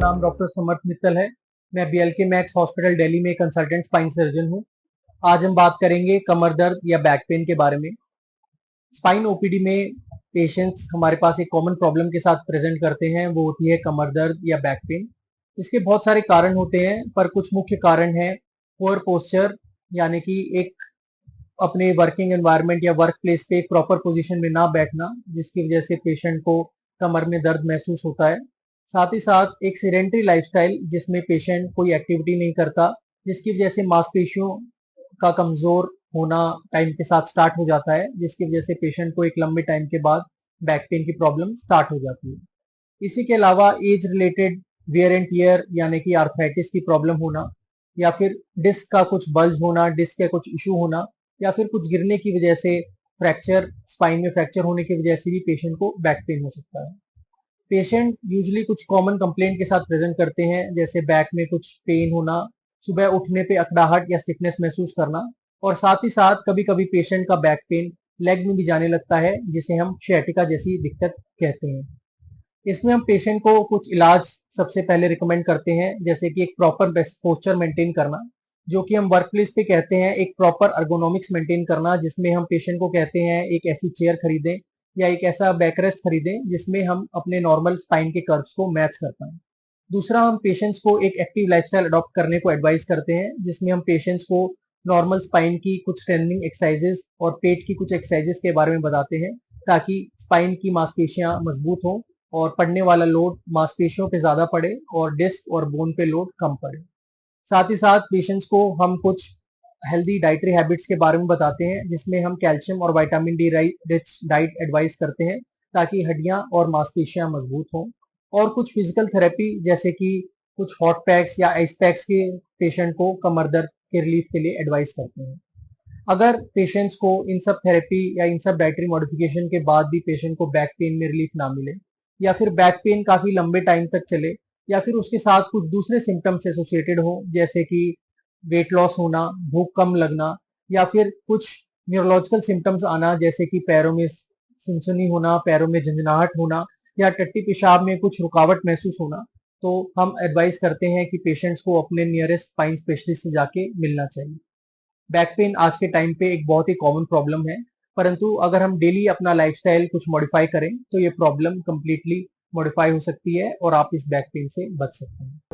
नाम डॉक्टर समर्थ मित्तल है। मैं बीएलके मैक्स हॉस्पिटल दिल्ली में कंसल्टेंट स्पाइन सर्जन हूँ। आज हम बात करेंगे कमर दर्द या बैक पेन के बारे में। स्पाइन ओपीडी में पेशेंट्स हमारे पास एक कॉमन प्रॉब्लम के साथ प्रेजेंट करते हैं, वो होती है कमर दर्द या बैक पेन। इसके बहुत सारे कारण होते हैं, पर कुछ मुख्य कारण हैं पुअर पोस्चर, यानी कि एक अपने वर्किंग एनवायरनमेंट या वर्क प्लेस पे एक प्रॉपर पोजीशन में ना बैठना, जिसकी वजह से पेशेंट को कमर में दर्द महसूस होता है। साथ ही साथ एक सीडेंटरी लाइफस्टाइल जिसमें पेशेंट कोई एक्टिविटी नहीं करता, जिसकी वजह से मांसपेशियों का कमजोर होना टाइम के साथ स्टार्ट हो जाता है, जिसकी वजह से पेशेंट को एक लंबे टाइम के बाद बैक पेन की प्रॉब्लम स्टार्ट हो जाती है। इसी के अलावा age related wear and tear, यानी कि आर्थराइटिस की प्रॉब्लम होना, या फिर डिस्क का कुछ बल्ज होना, डिस्क का कुछ इशू होना, या फिर कुछ गिरने की वजह से फ्रैक्चर, स्पाइन में फ्रैक्चर होने की वजह से भी पेशेंट को बैक पेन हो सकता है। पेशेंट यूजुअली कुछ कॉमन कंप्लेंट के साथ प्रेजेंट करते हैं, जैसे बैक में कुछ पेन होना, सुबह उठने पे अकड़ाहट या स्टिफनेस महसूस करना, और साथ ही साथ कभी कभी पेशेंट का बैक पेन लेग में भी जाने लगता है, जिसे हम शियाटिका जैसी दिक्कत कहते हैं। इसमें हम पेशेंट को कुछ इलाज सबसे पहले रिकमेंड करते हैं, जैसे कि एक प्रॉपर पोस्चर मेंटेन करना, जो कि हम वर्क प्लेस पे कहते हैं एक प्रॉपर अर्गोनॉमिक्स मेंटेन करना, जिसमें हम पेशेंट को कहते हैं एक ऐसी चेयर खरीदें या एक ऐसा बैकरेस्ट खरीदें जिसमें हम अपने नॉर्मल स्पाइन के कर्व्स को मैच कर पाएं। दूसरा, हम पेशेंट्स को एक एक्टिव लाइफस्टाइल अडॉप्ट करने को एडवाइस करते हैं, जिसमें हम पेशेंट्स को नॉर्मल स्पाइन की कुछ स्ट्रेंथनिंग एक्सरसाइजेस और पेट की कुछ एक्सरसाइजेस के बारे में बताते हैं, ताकि स्पाइन की मांसपेशियां मजबूत हों और पड़ने वाला लोड मांसपेशियों पे ज्यादा पड़े और डिस्क और बोन पे लोड कम पड़े। साथ ही साथ पेशेंट्स को हम कुछ हेल्दी डाइटरी हैबिट्स के बारे में बताते हैं, जिसमें हम कैल्शियम और vitamin D rich diet advice करते हैं, ताकि हड्डियां और मांसपेशियां मजबूत हों। और कुछ फिजिकल थेरेपी, जैसे कि कुछ हॉट पैक्स या आइस पैक्स के पेशेंट को कमर दर्द के रिलीफ के लिए एडवाइस करते हैं। अगर पेशेंट्स को इन सब थेरेपी या इन सब डाइटरी मॉडिफिकेशन के बाद भी पेशेंट को बैक पेन में रिलीफ ना मिले, या फिर बैक पेन काफी लंबे टाइम तक चले, या फिर उसके साथ कुछ दूसरे सिम्टम्स एसोसिएटेड हो, जैसे कि वेट लॉस होना, भूख कम लगना, या फिर कुछ न्यूरोलॉजिकल सिम्टम्स आना, जैसे कि पैरों में सुनसुनी होना, पैरों में झंझनाहट होना, या टट्टी पेशाब में कुछ रुकावट महसूस होना, तो हम एडवाइस करते हैं कि पेशेंट्स को अपने नियरेस्ट स्पाइन स्पेशलिस्ट से जाके मिलना चाहिए। बैक पेन आज के टाइम पे एक बहुत ही कॉमन प्रॉब्लम है, परंतु अगर हम डेली अपना लाइफस्टाइल कुछ मॉडिफाई करें तो ये प्रॉब्लम कंप्लीटली मॉडिफाई हो सकती है और आप इस बैक पेन से बच सकते हैं।